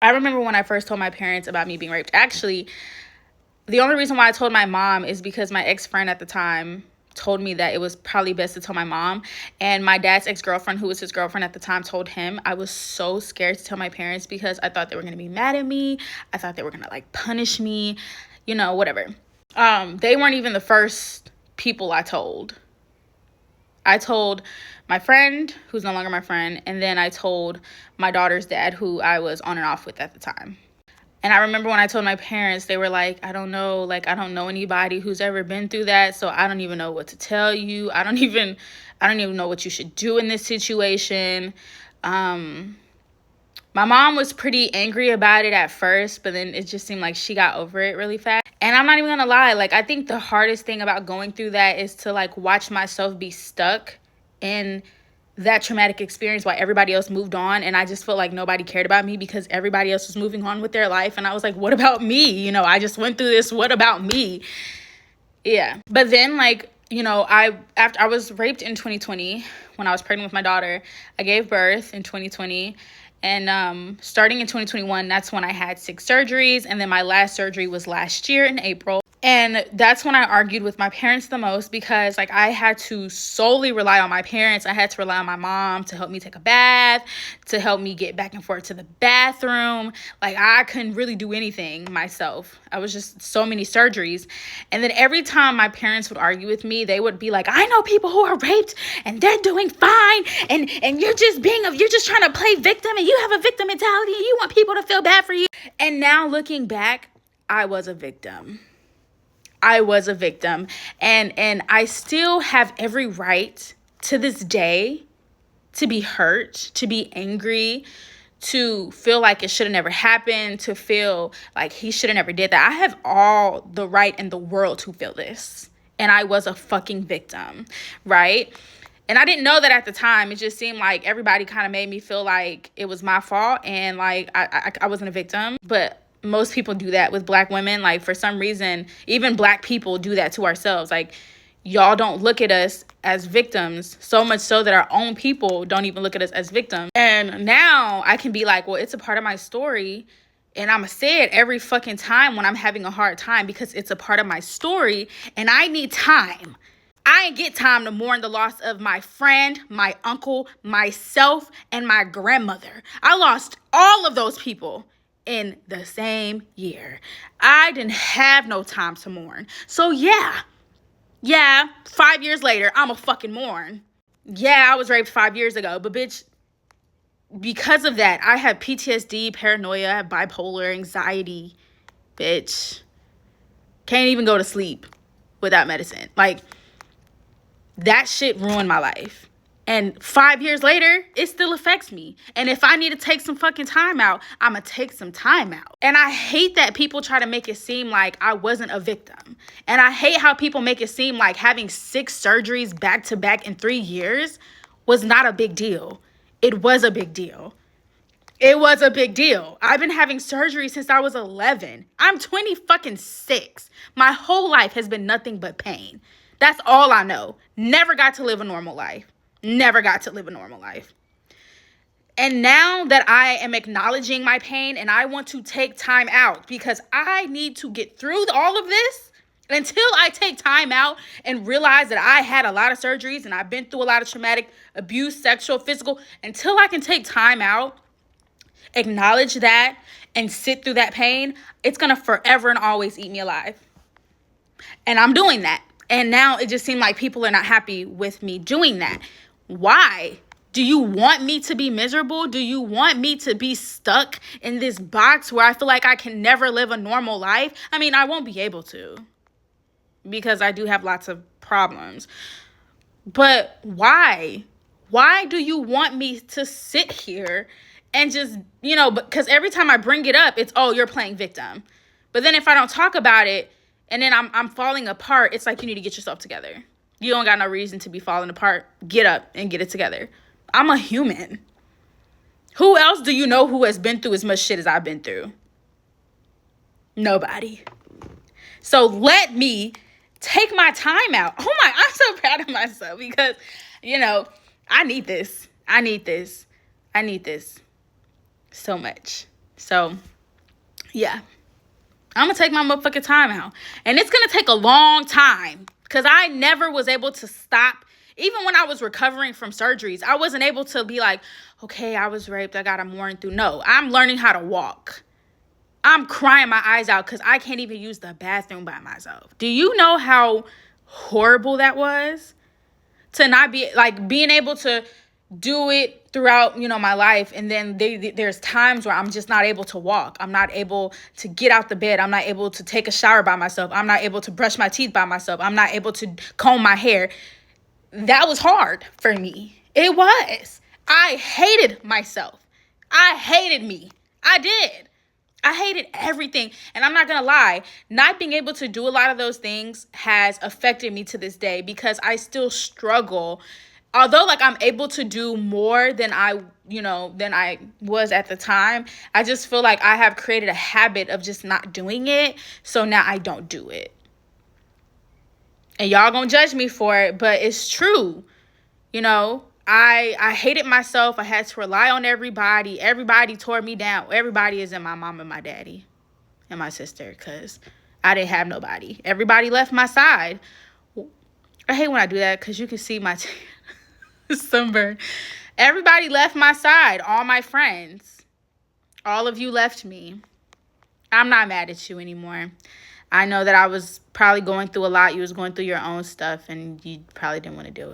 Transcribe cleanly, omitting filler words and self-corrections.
I remember when I first told my parents about me being raped. Actually, the only reason why I told my mom is because my ex-friend at the time told me that it was probably best to tell my mom. And my dad's ex-girlfriend, who was his girlfriend at the time, told him. I was so scared to tell my parents because I thought they were going to be mad at me. I thought they were going to like punish me, whatever. They weren't even the first people I told. I told my friend, who's no longer my friend, and then I told my daughter's dad, who I was on and off with at the time. And I remember when I told my parents, they were like, I don't know anybody who's ever been through that, so I don't even know what to tell you. I don't even know what you should do in this situation. My mom was pretty angry about it at first, but then it just seemed like she got over it really fast. And I'm not even gonna lie, like, I think the hardest thing about going through that is to like watch myself be stuck in that traumatic experience while everybody else moved on. And I just felt like nobody cared about me because everybody else was moving on with their life. And I was like, what about me? I just went through this. What about me? Yeah. But then after I was raped in 2020 when I was pregnant with my daughter. I gave birth in 2020. And starting in 2021, that's when I had 6 surgeries. And then my last surgery was last year in April. And that's when I argued with my parents the most because I had to solely rely on my parents. I had to rely on my mom to help me take a bath, to help me get back and forth to the bathroom. I couldn't really do anything myself. I was just so many surgeries. And then every time my parents would argue with me, they would be like, I know people who are raped and they're doing fine. And you're just trying to play victim and you have a victim mentality and you want people to feel bad for you. And now looking back, I was a victim. And I still have every right to this day to be hurt, to be angry, to feel like it should have never happened, to feel like he should have never did that. I have all the right in the world to feel this. And I was a fucking victim, right? And I didn't know that at the time. It just seemed like everybody kind of made me feel like it was my fault and like I wasn't a victim. But most people do that with Black women. For some reason, even Black people do that to ourselves. Y'all don't look at us as victims, so much so that our own people don't even look at us as victims. And now I can be like, well, it's a part of my story. And I'm going to say it every fucking time when I'm having a hard time because it's a part of my story and I need time. I ain't get time to mourn the loss of my friend, my uncle, myself, and my grandmother. I lost all of those people in the same year. I didn't have no time to mourn. So yeah, 5 years later, I'm a fucking mourn. Yeah, I was raped 5 years ago, but bitch, because of that, I have PTSD, paranoia, I have bipolar, anxiety, bitch. Can't even go to sleep without medicine. That shit ruined my life. And 5 years later, it still affects me. And if I need to take some fucking time out, I'm going to take some time out. And I hate that people try to make it seem like I wasn't a victim. And I hate how people make it seem like having 6 surgeries back to back in 3 years was not a big deal. It was a big deal. It was a big deal. I've been having surgery since I was 11. I'm 26. My whole life has been nothing but pain. That's all I know. Never got to live a normal life. And now that I am acknowledging my pain and I want to take time out because I need to get through all of this, until I take time out and realize that I had a lot of surgeries and I've been through a lot of traumatic abuse, sexual, physical, until I can take time out, acknowledge that, and sit through that pain, it's going to forever and always eat me alive. And I'm doing that. And now it just seems like people are not happy with me doing that. Why? Do you want me to be miserable? Do you want me to be stuck in this box where I feel like I can never live a normal life? I mean, I won't be able to because I do have lots of problems. But why? Why do you want me to sit here and just, because every time I bring it up, it's, oh, you're playing victim. But then if I don't talk about it and then I'm falling apart, it's like you need to get yourself together. You don't got no reason to be falling apart. Get up and get it together. I'm a human. Who else do you know who has been through as much shit as I've been through? Nobody. So let me take my time out. Oh my, I'm so proud of myself because, I need this. I need this so much. So, yeah. I'm going to take my motherfucking time out. And it's going to take a long time because I never was able to stop. Even when I was recovering from surgeries, I wasn't able to be like, okay, I was raped, I got to mourn through. No, I'm learning how to walk. I'm crying my eyes out because I can't even use the bathroom by myself. Do you know how horrible that was? To not be, like, being able to do it throughout, my life. And then there's times where I'm just not able to walk. I'm not able to get out the bed. I'm not able to take a shower by myself. I'm not able to brush my teeth by myself. I'm not able to comb my hair. That was hard for me. It was. I hated myself. I hated me. I did. I hated everything. And I'm not going to lie, not being able to do a lot of those things has affected me to this day because I still struggle. Although, like, I'm able to do more than I was at the time, I just feel like I have created a habit of just not doing it. So now I don't do it. And y'all gonna judge me for it, but it's true. I hated myself. I had to rely on everybody. Everybody tore me down. Everybody is in my mom and my daddy and my sister because I didn't have nobody. Everybody left my side. I hate when I do that because you can see my sunburn. Everybody left my side. All my friends. All of you left me. I'm not mad at you anymore. I know that I was probably going through a lot. You was going through your own stuff and you probably didn't want to do it.